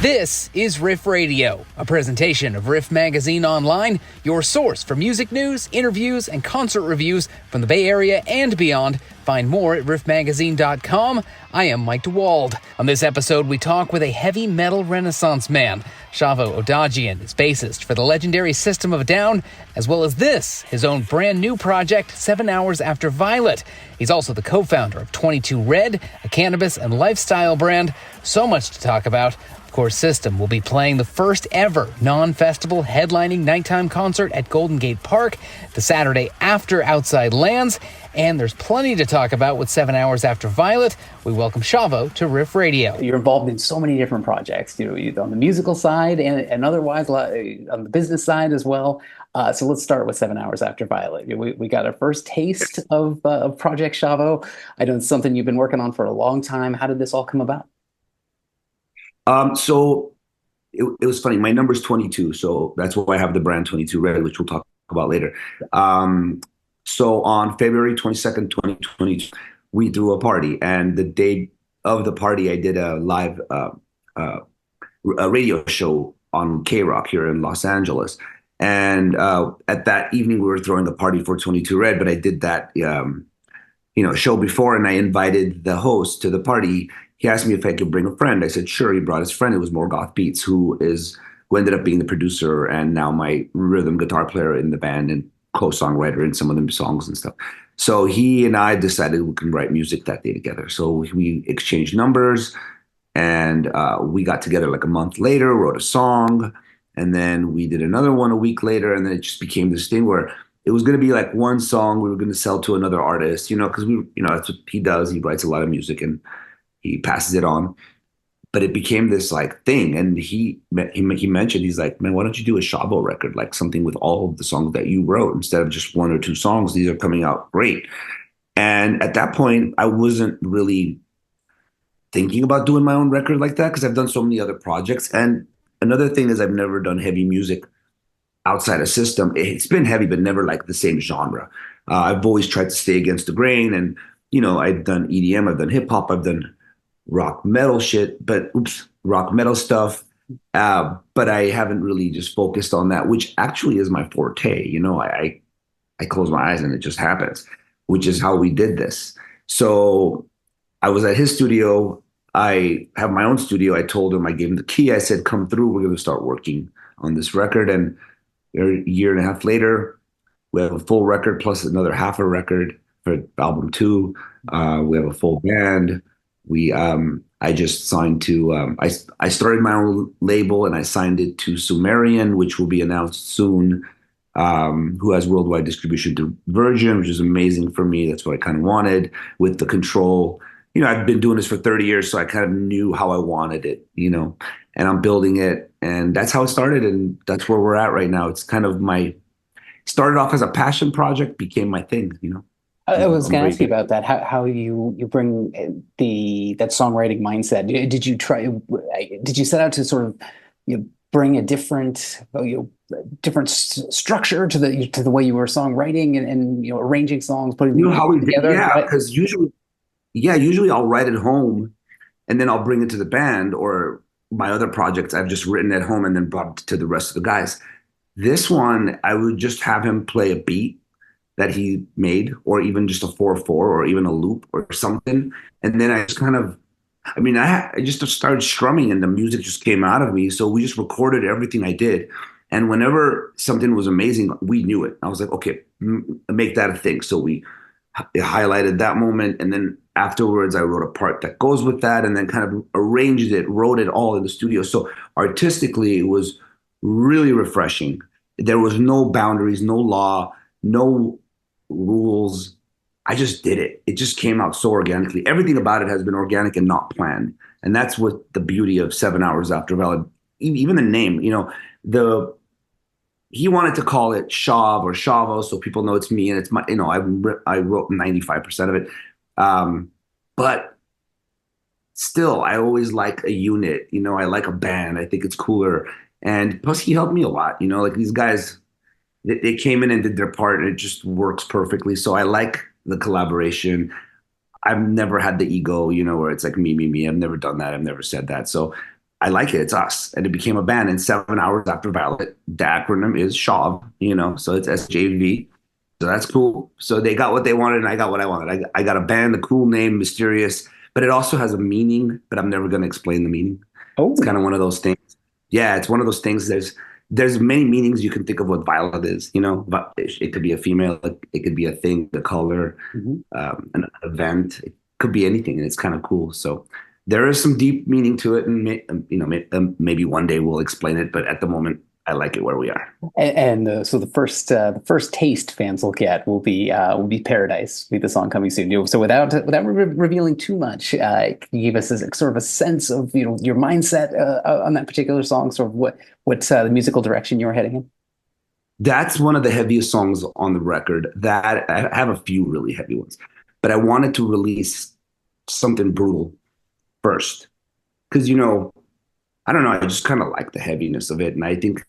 This is RIFF Radio, a presentation of RIFF Magazine Online, your source for music news, interviews, and concert reviews from the Bay Area and beyond. Find more at riffmagazine.com. I am Mike DeWald. On this episode, we talk with a heavy metal renaissance man. Shavo Odadjian is bassist for the legendary System of a Down, as well as this, his own brand new project, 7 Hours After Violet. He's also the co-founder of 22 Red, a cannabis and lifestyle brand. So much to talk about. Of course, System will be playing the first ever non-festival headlining nighttime concert at Golden Gate Park the Saturday after Outside Lands. And there's plenty to talk about with 7 Hours After Violet. We welcome Shavo to RIFF Radio. You're involved in so many different projects, on the musical side and otherwise on the business side as well. So let's start with 7 Hours After Violet. We got our first taste of Project Shavo. I know it's something you've been working on for a long time. How did this all come about? So it was funny. My number's 22, so that's why I have the brand 22 Red, which we'll talk about later. So on February 22nd, 2022, we threw a party, and the day of the party, I did a live a radio show on K-Rock here in Los Angeles. And at that evening, we were throwing a party for 22 Red, but I did that show before, and I invited the host to the party. He asked me if I could bring a friend. I said, sure. He brought his friend. It was Morgoth Beats, who ended up being the producer and now my rhythm guitar player in the band and co-songwriter in some of the songs and stuff. So he and I decided we can write music that day together. So we exchanged numbers, and we got together like a month later, wrote a song, and then we did another one a week later, and then it just became this thing where it was going to be like one song we were going to sell to another artist, because that's what he does. He writes a lot of music and he passes it on, but it became this like thing. And he mentioned, he's like, man, why don't you do a Shavo record, like something with all of the songs that you wrote instead of just one or two songs? These are coming out great. And at that point, I wasn't really thinking about doing my own record like that because I've done so many other projects. And another thing is I've never done heavy music outside of System. It's been heavy, but never like the same genre. I've always tried to stay against the grain, and I've done EDM, I've done hip hop, I've done rock metal stuff. But I haven't really just focused on that, which actually is my forte. I close my eyes and it just happens, which is how we did this. So I was at his studio. I have my own studio. I told him, I gave him the key. I said, come through. We're going to start working on this record. And a year and a half later, we have a full record plus another half a record for album 2. We have a full band. I just signed to, I started my own label and I signed it to Sumerian, which will be announced soon, who has worldwide distribution to Virgin, which is amazing for me. That's what I kind of wanted with the control. I've been doing this for 30 years, so I kind of knew how I wanted it, and I'm building it. And that's how it started. And that's where we're at right now. It's kind of started off as a passion project, became my thing, I was going to ask you about that. How you bring that songwriting mindset? Did you set out to sort of bring a different structure to the way you were songwriting and arranging songs, putting them how we together? Yeah, because usually I'll write at home and then I'll bring it to the band, or my other projects I've just written at home and then brought it to the rest of the guys. This one I would just have him play a beat that he made, or even just a 4/4 or even a loop or something. And then I just kind of, I just started strumming and the music just came out of me. So we just recorded everything I did. And whenever something was amazing, we knew it. I was like, okay, make that a thing. So we highlighted that moment. And then afterwards, I wrote a part that goes with that and then kind of arranged it, wrote it all in the studio. So artistically, it was really refreshing. There was no boundaries, no law, no rules. I just did it. It just came out so organically. Everything about it has been organic and not planned. And that's what the beauty of 7 Hours After Violet, even the name, he wanted to call it Shav or Shavo so people know it's me and it's my, I wrote 95% of it. But still, I always like a unit, I like a band. I think it's cooler. And plus he helped me a lot, like these guys, they came in and did their part and it just works perfectly. So I like the collaboration. I've never had the ego, where it's like me. I've never done that. I've never said that. So I like it. It's us. And it became a band. And 7 hours after Violet, the acronym is Shav, so it's SJV. So that's cool. So they got what they wanted and I got what I wanted. I got a band, a cool name, mysterious, but it also has a meaning, but I'm never going to explain the meaning. Oh, It's kind of one of those things. Yeah, it's one of those things. There's many meanings you can think of what Violet is, but it could be a female, it could be a thing, the color, an event. It could be anything, and it's kind of cool. So there is some deep meaning to it, and maybe one day we'll explain it. But at the moment, I like it where we are. and so the first taste fans will get will be Paradise, will be the song coming soon. So without revealing too much, can you give us a sort of a sense of your mindset on that particular song, sort of what's the musical direction you're heading in? That's one of the heaviest songs on the record. That I have a few really heavy ones, but I wanted to release something brutal first, because I don't know, I just kind of like the heaviness of it, and I think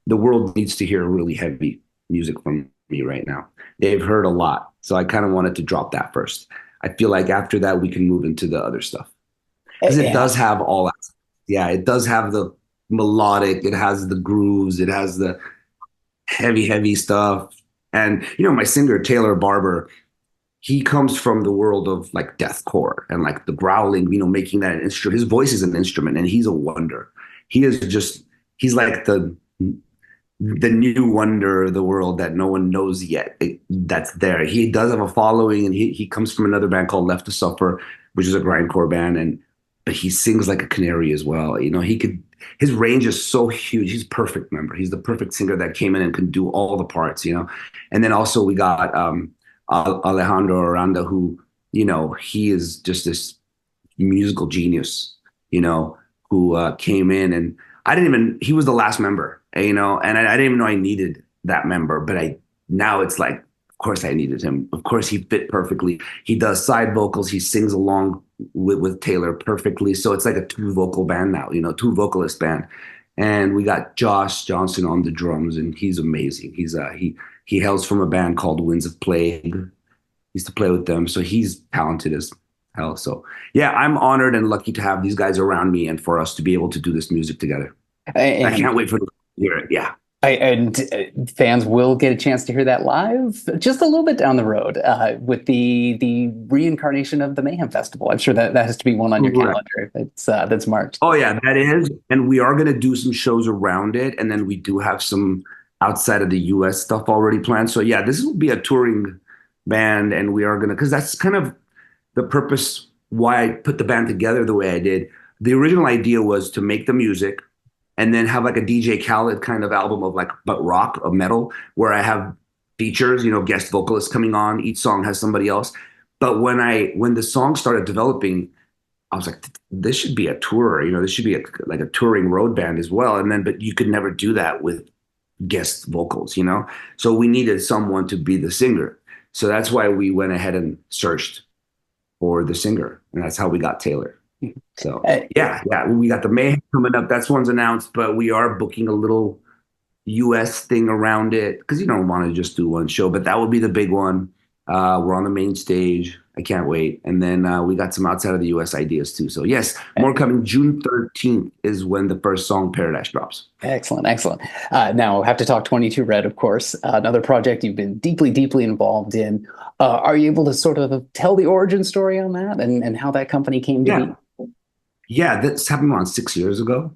the world needs to hear really heavy music from me right now. They've heard a lot, so I kind of wanted to drop that first. I feel like after that we can move into the other stuff, because it does have all that. Yeah, it does have the melodic, it has the grooves, it has the heavy stuff. And my singer Taylor Barber, he comes from the world of like deathcore and like the growling, making that an instrument. His voice is an instrument, and he's a wonder. He's like the new wonder of the world that no one knows yet. That's there. He does have a following, and he comes from another band called Left to Suffer, which is a grindcore band, but he sings like a canary as well. His range is so huge. He's perfect. Remember, he's the perfect singer that came in and can do all the parts. And then also we got Alejandro Aranda, who he is just this musical genius, who came in, and he was the last member, and I didn't even know I needed that member, but now it's like, of course I needed him. Of course he fit perfectly. He does side vocals. He sings along with Taylor perfectly. So it's like a 2 vocal band now, 2 vocalist band. And we got Josh Johnson on the drums, and he's amazing. He hails from a band called Winds of Plague. Used to play with them. So he's talented as hell. So yeah, I'm honored and lucky to have these guys around me and for us to be able to do this music together. And I can't wait for them to hear it. Yeah. And fans will get a chance to hear that live just a little bit down the road with the reincarnation of the Mayhem Festival. I'm sure that has to be one on your calendar. That's marked. Oh yeah, that is. And we are going to do some shows around it. And then we do have some outside of the US stuff already planned. So yeah, this will be a touring band, and we are going to, because that's kind of the purpose why I put the band together the way I did. The original idea was to make the music and then have like a DJ Khaled kind of album of like, but rock or metal, where I have features, guest vocalists coming on. Each song has somebody else. But when the song started developing, I was like, this should be a tour, this should be like a touring road band as well. But you could never do that with guest vocals, So we needed someone to be the singer. So that's why we went ahead and searched for the singer, and that's how we got Taylor. So yeah, we got the Mayhem coming up. That's one's announced, but we are booking a little US thing around it, because you don't want to just do one show, but that would be the big one. We're on the main stage. I can't wait. And then we got some outside of the US ideas too. So yes, more coming. June 13th is when the first song Paradise drops. Excellent. Now I have to talk 22 Red, of course, another project you've been deeply involved in. Are you able to sort of tell the origin story on that and how that company came to be? Yeah, this happened around 6 years ago.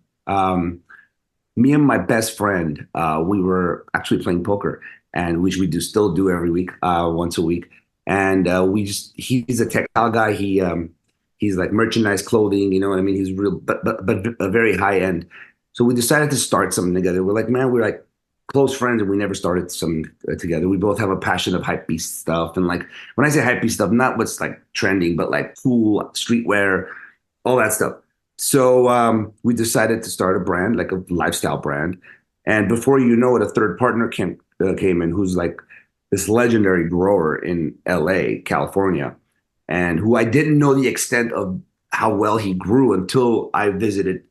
Me and my best friend, we were actually playing poker, and which we still do every week, once a week. And he's a textile guy. He's like merchandise clothing, you know what I mean? He's real, but a very high end. So we decided to start something together. We're like close friends, and we never started something together. We both have a passion of hypebeast stuff. And like, when I say hypebeast stuff, not what's like trending, but like cool streetwear, all that stuff. So we decided to start a brand, like a lifestyle brand. And before you know it, a third partner came in, who's like this legendary grower in LA, California, and who I didn't know the extent of how well he grew until I visited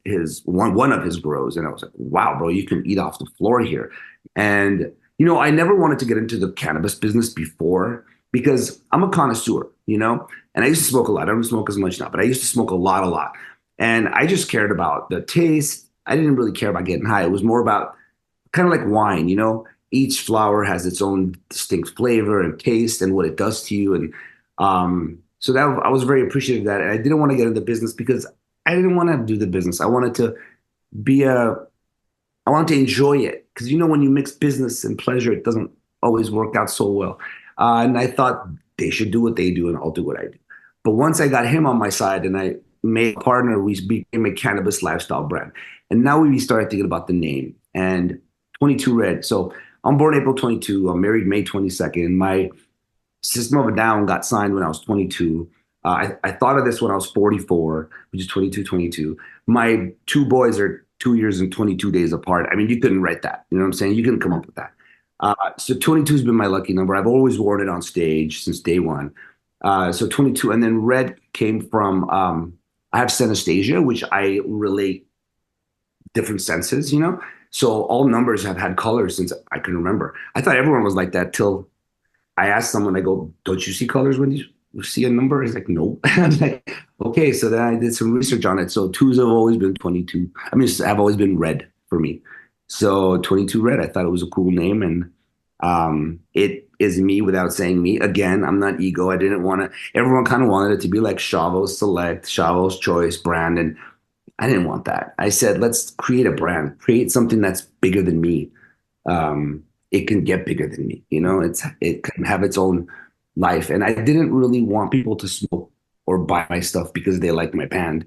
one of his grows. And I was like, wow, bro, you can eat off the floor here. And, I never wanted to get into the cannabis business before, because I'm a connoisseur, and I used to smoke a lot. I don't smoke as much now, but I used to smoke a lot. And I just cared about the taste. I didn't really care about getting high. It was more about kind of like wine, you know, each flower has its own distinct flavor and taste and what it does to you. And so that I was very appreciative of that. And I didn't want to get into business because I didn't want to do the business. I wanted to be I wanted to enjoy it because, you know, when you mix business and pleasure, it doesn't always work out so well. And I thought they should do what they do and I'll do what I do. But once I got him on my side and I made a partner, we became a cannabis lifestyle brand. And now we started thinking about the name and 22 Red. So I'm born April 22. I'm married May 22nd. My System of a Down got signed when I was 22. I thought of this when I was 44, which is 22. My two boys are 2 years and 22 days apart. I mean, you couldn't write that. You know what I'm saying? You couldn't come up with that. So 22 has been my lucky number. I've always worn it on stage since day one. So 22. And then red came from, I have synesthesia, which I relate different senses, you know? So all numbers have had colors since I can remember. I thought everyone was like that till I asked someone, I go, don't you see colors when you see a number? He's like, no. I was like, okay. So then I did some research on it. So twos have always been 22. I mean, have always been red for me. So 22 Red, I thought it was a cool name. And it is me without saying me. Again, I'm not ego. I didn't want to, everyone kind of wanted it to be like Shavo's Select, Shavo's Choice brand. And I didn't want that. I said, let's create a brand, create something that's bigger than me. It can get bigger than me, you know, it can have its own life. And I didn't really want people to smoke or buy my stuff because they like my band.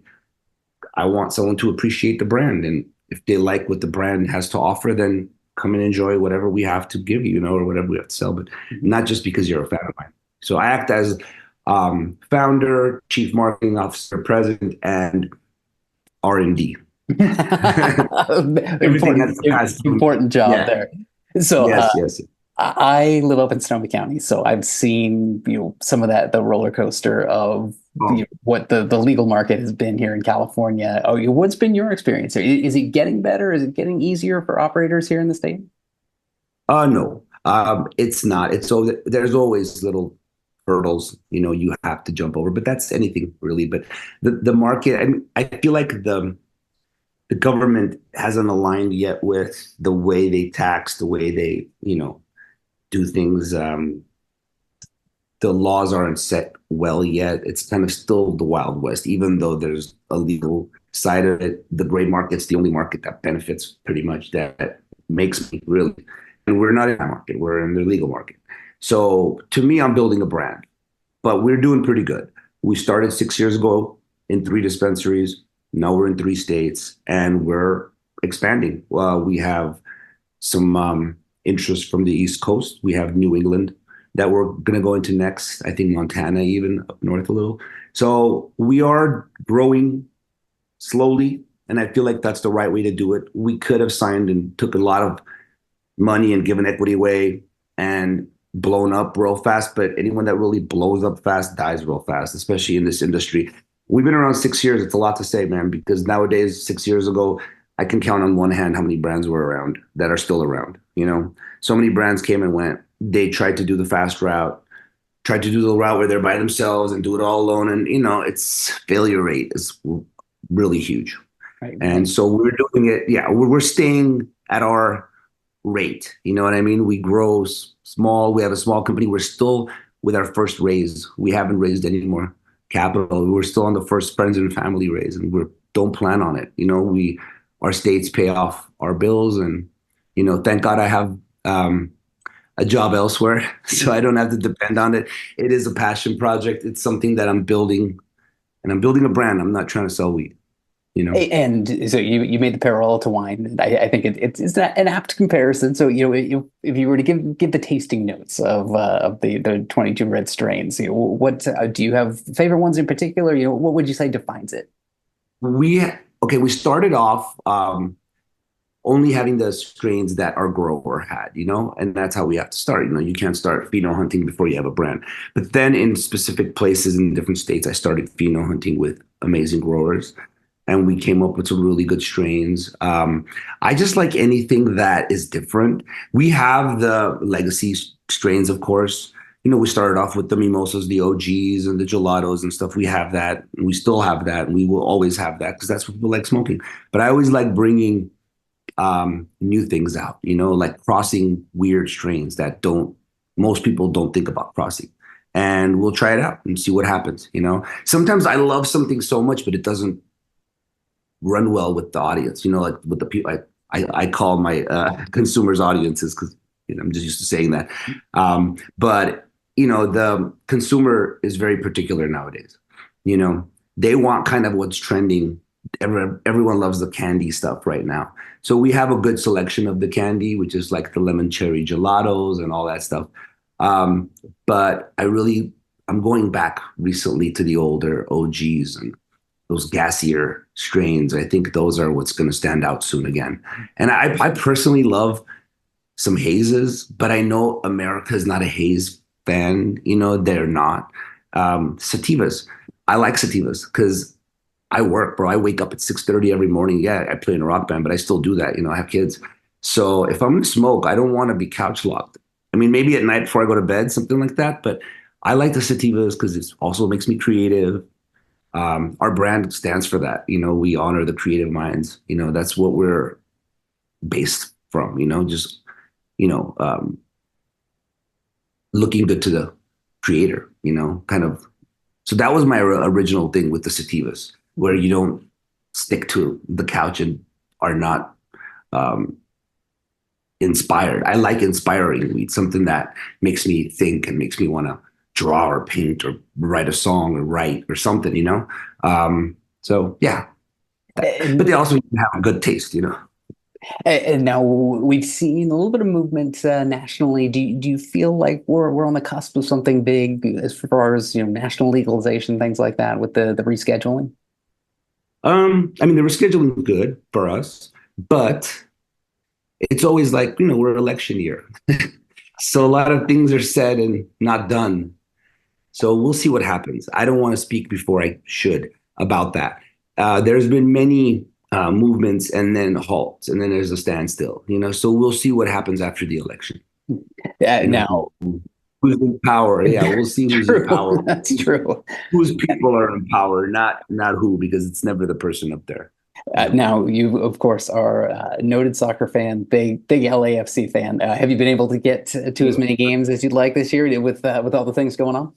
I want someone to appreciate the brand. And if they like what the brand has to offer, then come and enjoy whatever we have to give you, you know, or whatever we have to sell, but not just because you're a fan of mine. So I act as founder, chief marketing officer, president, and R&D. Important job there. So yes. I live up in Sonoma County, so I've seen some of the roller coaster of what the legal market has been here in California. What's been your experience here? Is it getting better? Is it getting easier for operators here in the state? No, it's not. There's always little hurdles, you know, you have to jump over, but that's anything really. But the market, I mean, I feel like the government hasn't aligned yet with the way they tax, the way they, you know, do things. The laws aren't set well yet. It's kind of still the Wild West, even though there's a legal side of it. The gray market's the only market that benefits pretty much, that makes me really. And we're not in that market. We're in the legal market. So to me, I'm building a brand, but we're doing pretty good. We started 6 years ago in 3 dispensaries. Now we're in 3 states and we're expanding. We have some interest from the East Coast. We have New England that we're going to go into next. I think Montana, even up north a little. So we are growing slowly. And I feel like that's the right way to do it. We could have signed and took a lot of money and given equity away and blown up real fast. But anyone that really blows up fast dies real fast, especially in this industry. We've been around 6 years. It's a lot to say, man, because nowadays, 6 years ago, I can count on one hand how many brands were around that are still around. You know, so many brands came and went. They tried to do the fast route, tried to do the route where they're by themselves and do it all alone. And, you know, its failure rate is really huge. Right. And so we're doing it. Yeah, we're staying at our rate. You know what I mean? We grow small. We have a small company. We're still with our first raise. We haven't raised any more capital. We're still on the first friends and family raise, and we don't plan on it. You know, our states pay off our bills, and, you know, thank God I have a job elsewhere, so I don't have to depend on it. It is a passion project. It's something that I'm building, and I'm building a brand. I'm not trying to sell weed, you know. And so you made the parallel to wine. I think it's an apt comparison. So, you know, if you were to give the tasting notes of the 22 Red strains, you know, what do you have favorite ones in particular? You know, what would you say defines it? We started off only having the strains that our grower had, you know, and that's how we have to start. You know, you can't start pheno hunting before you have a brand. But then in specific places in different states, I started pheno hunting with amazing growers, and we came up with some really good strains. I just like anything that is different. We have the legacy strains, of course. we started off with the mimosas, the OGs, and the gelatos and stuff. We have that, and we still have that, and we will always have that because that's what people like smoking. But I always like bringing new things out, like crossing weird strains that most people don't think about crossing. And we'll try it out and see what happens. Sometimes I love something so much, but it doesn't run well with the audience, like with the people. I call my consumers audiences because I'm just used to saying that. But the consumer is very particular nowadays. They want kind of what's trending. Everyone loves the candy stuff right now. So we have a good selection of the candy, which is like the lemon cherry gelatos and all that stuff. But I'm going back recently to the older OGs and those gassier strains. I think those are what's going to stand out soon again. And I personally love some hazes, but I know America's not a haze fan. They're not. Sativas. I like sativas because I work, bro. I wake up at 6:30 every morning. Yeah, I play in a rock band, but I still do that. I have kids. So if I'm going to smoke, I don't want to be couch locked. I mean, maybe at night before I go to bed, something like that. But I like the sativas because it also makes me creative. Our brand stands for that. We honor the creative minds. That's what we're based from, just, looking good to the creator, kind of. So that was my original thing with the sativas, where you don't stick to the couch and are not inspired. I like inspiring weed, something that makes me think and makes me want to draw or paint or write a song or write or something, So yeah, but they also have a good taste, And now we've seen a little bit of movement nationally. Do you feel like we're on the cusp of something big as far as national legalization, things like that, with the rescheduling? I mean, the rescheduling is good for us, but it's always like we're election year, so a lot of things are said and not done. So we'll see what happens. I don't want to speak before I should about that. There's been many movements and then halts, and then there's a standstill. So we'll see what happens after the election. Now, who's in power? Yeah, we'll see who's in power. That's true. Whose people are in power, not who, because it's never the person up there. Now, you of course are a noted soccer fan, big LAFC fan. Have you been able to get to as many games as you'd like this year with all the things going on?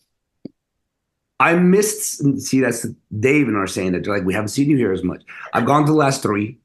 I missed. See, that's Dave and are saying that they're like, we haven't seen you here as much. I've gone to the last 3.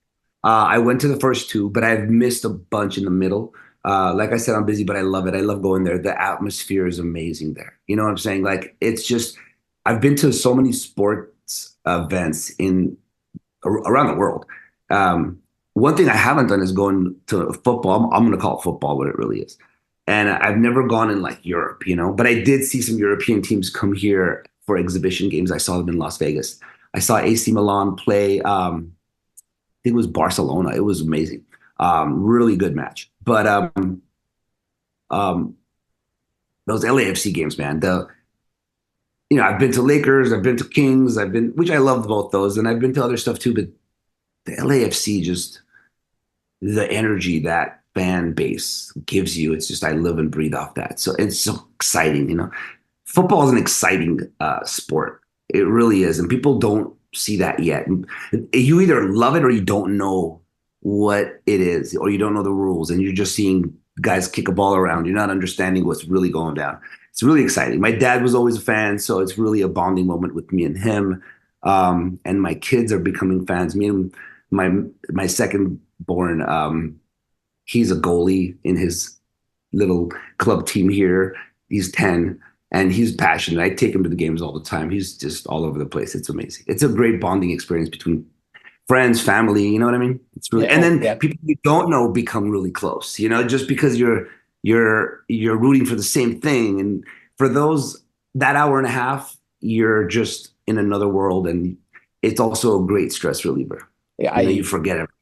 I went to the first 2, but I've missed a bunch in the middle. Like I said, I'm busy, but I love it. I love going there. The atmosphere is amazing there. You know what I'm saying? Like, it's just, I've been to so many sports events around the world. One thing I haven't done is going to football. I'm going to call it football, what it really is. And I've never gone in like Europe, but I did see some European teams come here for exhibition games. I saw them in Las Vegas. I saw AC Milan play, I think it was Barcelona. It was amazing. Really good match. But those LAFC games, man, I've been to Lakers, I've been to Kings, which I loved both those, and I've been to other stuff too, but the LAFC, just the energy that fan base gives you, it's just, I live and breathe off that. So it's so exciting, Football is an exciting sport. It really is. And people don't see that yet. You either love it or you don't know what it is, or you don't know the rules, and you're just seeing guys kick a ball around. You're not understanding what's really going down. It's really exciting. My dad was always a fan, so it's really a bonding moment with me and him. And my kids are becoming fans. Me and my second born, he's a goalie in his little club team here. He's 10. And he's passionate. I take him to the games all the time. He's just all over the place. It's amazing. It's a great bonding experience between friends, family. You know what I mean? It's really, and then people you don't know become really close. Just because you're rooting for the same thing, and for that hour and a half, you're just in another world, and it's also a great stress reliever. Yeah, you forget everything.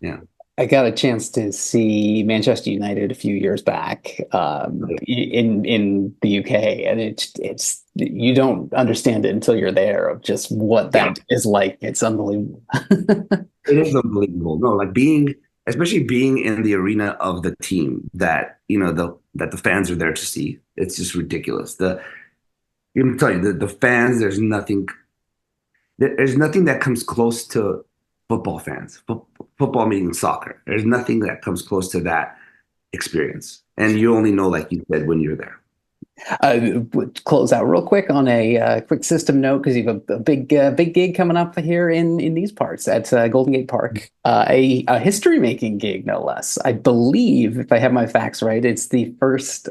Yeah. I got a chance to see Manchester United a few years back in the UK, and it's you don't understand it until you're there, of just what that is like. It's unbelievable. It is unbelievable. No, like being especially being in the arena of the team that, that the fans are there to see. It's just ridiculous. I'm telling you, the fans, there's nothing that comes close to football fans, football meaning soccer. There's nothing that comes close to that experience. And you only know, like you said, when you're there. Close out real quick on a quick system note, because you have a big gig coming up here in these parts at Golden Gate Park, a history making gig, no less. I believe, if I have my facts right, it's the first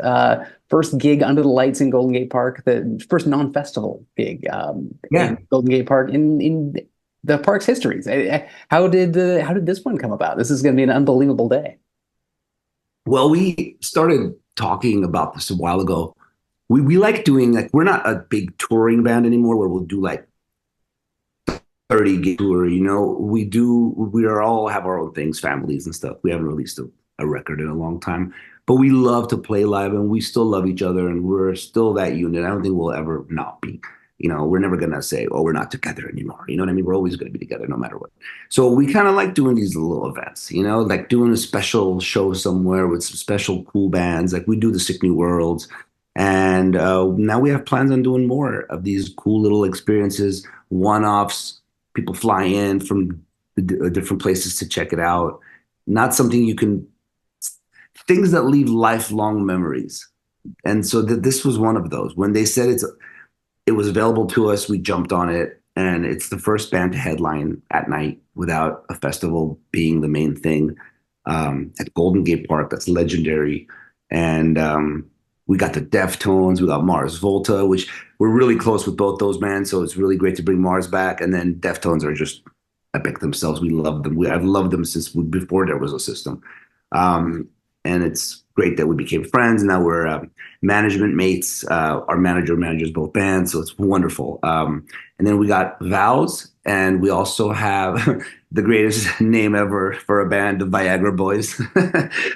gig under the lights in Golden Gate Park, the first non-festival gig in Golden Gate Park in the park's history. How did this one come about? This is going to be an unbelievable day. Well, we started talking about this a while ago. We like doing, like, we're not a big touring band anymore where we'll do like 30 gig tour, we are all have our own things, families and stuff. We haven't released a record in a long time, but we love to play live and we still love each other and we're still that unit. I don't think we'll ever not be. We're never going to say, oh, we're not together anymore. You know what I mean? We're always going to be together no matter what. So we kind of like doing these little events, like doing a special show somewhere with some special cool bands. Like we do the Sick New Worlds. And now we have plans on doing more of these cool little experiences, one-offs, people fly in from different places to check it out. Not something things that leave lifelong memories. And so this was one of those. When they said it was available to us, we jumped on it. And it's the first band to headline at night without a festival being the main thing at Golden Gate Park. That's legendary. And we got the Deftones, we got Mars Volta, which we're really close with both those bands. So it's really great to bring Mars back. And then Deftones are just epic themselves. We love them. I've loved them since before there was a system. And it's great that we became friends. Now we're management mates. Our manager manages both bands. So it's wonderful. And then we got Vows. And we also have the greatest name ever for a band, the Viagra Boys.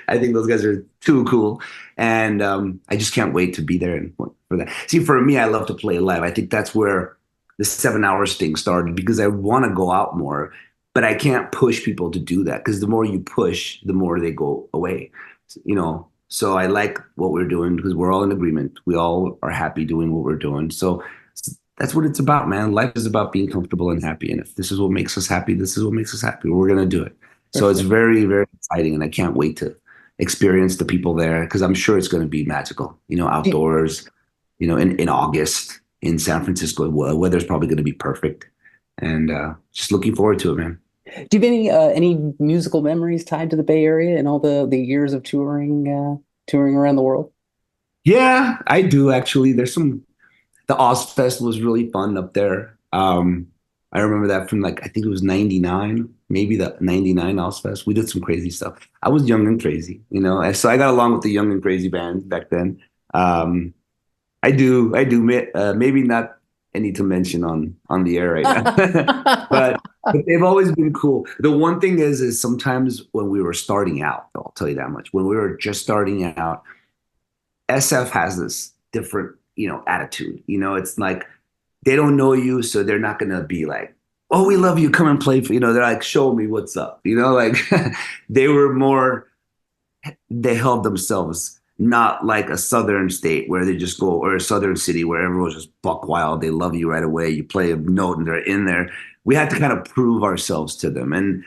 I think those guys are too cool. And I just can't wait to be there for that. See, for me, I love to play live. I think that's where the 7 hours thing started, because I want to go out more, but I can't push people to do that, because the more you push, the more they go away. So I like what we're doing because we're all in agreement. We all are happy doing what we're doing. So that's what it's about, man. Life is about being comfortable and happy. And if this is what makes us happy, this is what makes us happy. We're going to do it. So it's very, very exciting. And I can't wait to experience the people there, because I'm sure it's going to be magical, outdoors, in August in San Francisco. Weather's probably going to be perfect. And just looking forward to it, man. Do you have any musical memories tied to the Bay Area and all the years of touring around the world? Yeah, I do, actually. The Ozfest was really fun up there. I remember that from I think it was 99, maybe the 99 Ozfest. We did some crazy stuff. I was young and crazy, so I got along with the young and crazy band back then. I do, maybe not any to mention on the air right now, but they've always been cool. The one thing is sometimes when we were starting out, I'll tell you that much, when we were just starting out, SF has this different, attitude. It's like they don't know you, so they're not gonna be like, "Oh, we love you, come and play." They're like, "Show me what's up." They were more. They held themselves not like a southern state where they just go, or a southern city where everyone's just buck wild. They love you right away. You play a note and they're in there. We had to kind of prove ourselves to them, and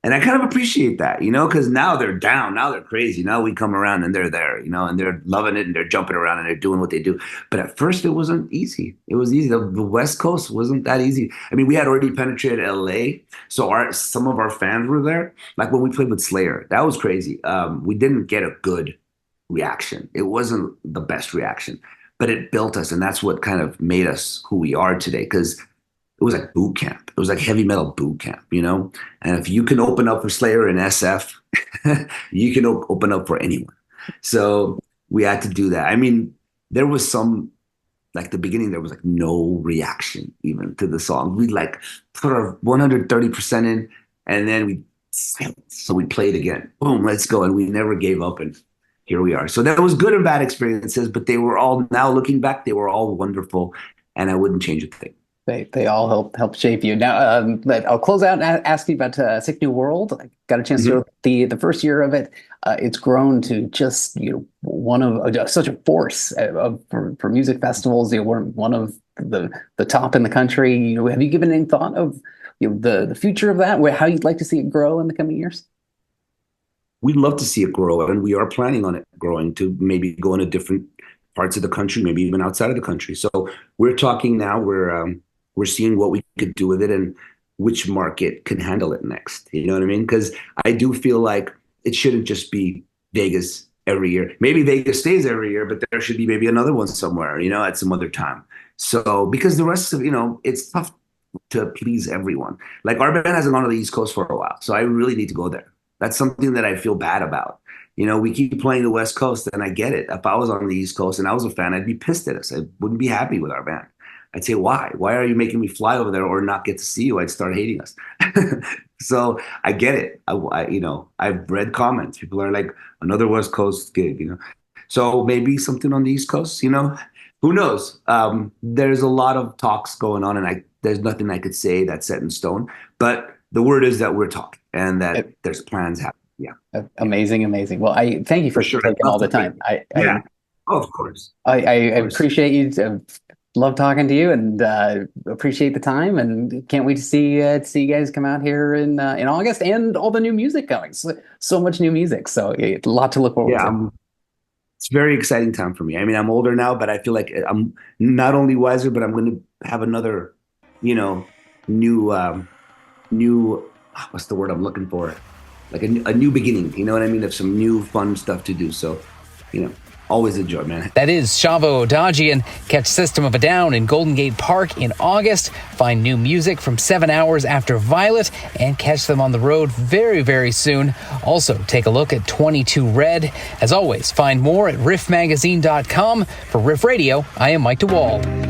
I kind of appreciate that, because now they're down, now they're crazy. Now we come around and they're there, and they're loving it and they're jumping around and they're doing what they do. But at first it wasn't easy. It was easy. The West Coast wasn't that easy. I mean, we had already penetrated LA. So some of our fans were there. Like when we played with Slayer, that was crazy. We didn't get a good reaction. It wasn't the best reaction, but it built us. And that's what kind of made us who we are today. Because it was like boot camp. It was like heavy metal boot camp, And if you can open up for Slayer and SF, you can open up for anyone. So we had to do that. I mean, there was some, the beginning, there was no reaction even to the song. We'd put our 130% in, and then we played again. Boom, let's go. And we never gave up, and here we are. So there was good and bad experiences, but they were all, now looking back, they were all wonderful, and I wouldn't change a thing. They all help shape you. Now, but I'll close out and ask you about Sick New World. I got a chance to the first year of it. It's grown to just one of such a force for music festivals. We're one of the top in the country. Have you given any thought of the future of that? How you'd like to see it grow in the coming years? We'd love to see it grow, and we are planning on it growing to maybe go into different parts of the country, maybe even outside of the country. So we're talking now. We're seeing what we could do with it and which market can handle it next. You know what I mean? Because I do feel like it shouldn't just be Vegas every year. Maybe Vegas stays every year, but there should be maybe another one somewhere, at some other time. So because the rest of, it's tough to please everyone. Like our band hasn't gone to the East Coast for a while, so I really need to go there. That's something that I feel bad about. We keep playing the West Coast, and I get it. If I was on the East Coast and I was a fan, I'd be pissed at us. I wouldn't be happy with our band. I'd say, why? Why are you making me fly over there or not get to see you? I'd start hating us. So I get it. I've read comments. People are like, another West Coast gig, So maybe something on the East Coast, Who knows? There's a lot of talks going on, and there's nothing I could say that's set in stone. But the word is that we're talking and that there's plans happening. Yeah. Amazing. Well, I thank you for taking all the time. Of course. I appreciate you. Love talking to you, and appreciate the time, and can't wait to see you guys come out here in August, and all the new music coming. So much new music. So a lot to look forward to. It's a very exciting time for me. I mean, I'm older now, but I feel like I'm not only wiser, but I'm going to have another, new, what's the word I'm looking for? Like a new beginning, you know what I mean? Of some new fun stuff to do. So, always enjoy, man. That is Shavo Odadjian. Catch System of a Down in Golden Gate Park in August. Find new music from 7 hours after Violet and catch them on the road very, very soon. Also, take a look at 22 Red. As always, find more at riffmagazine.com. For Riff Radio, I am Mike DeWald.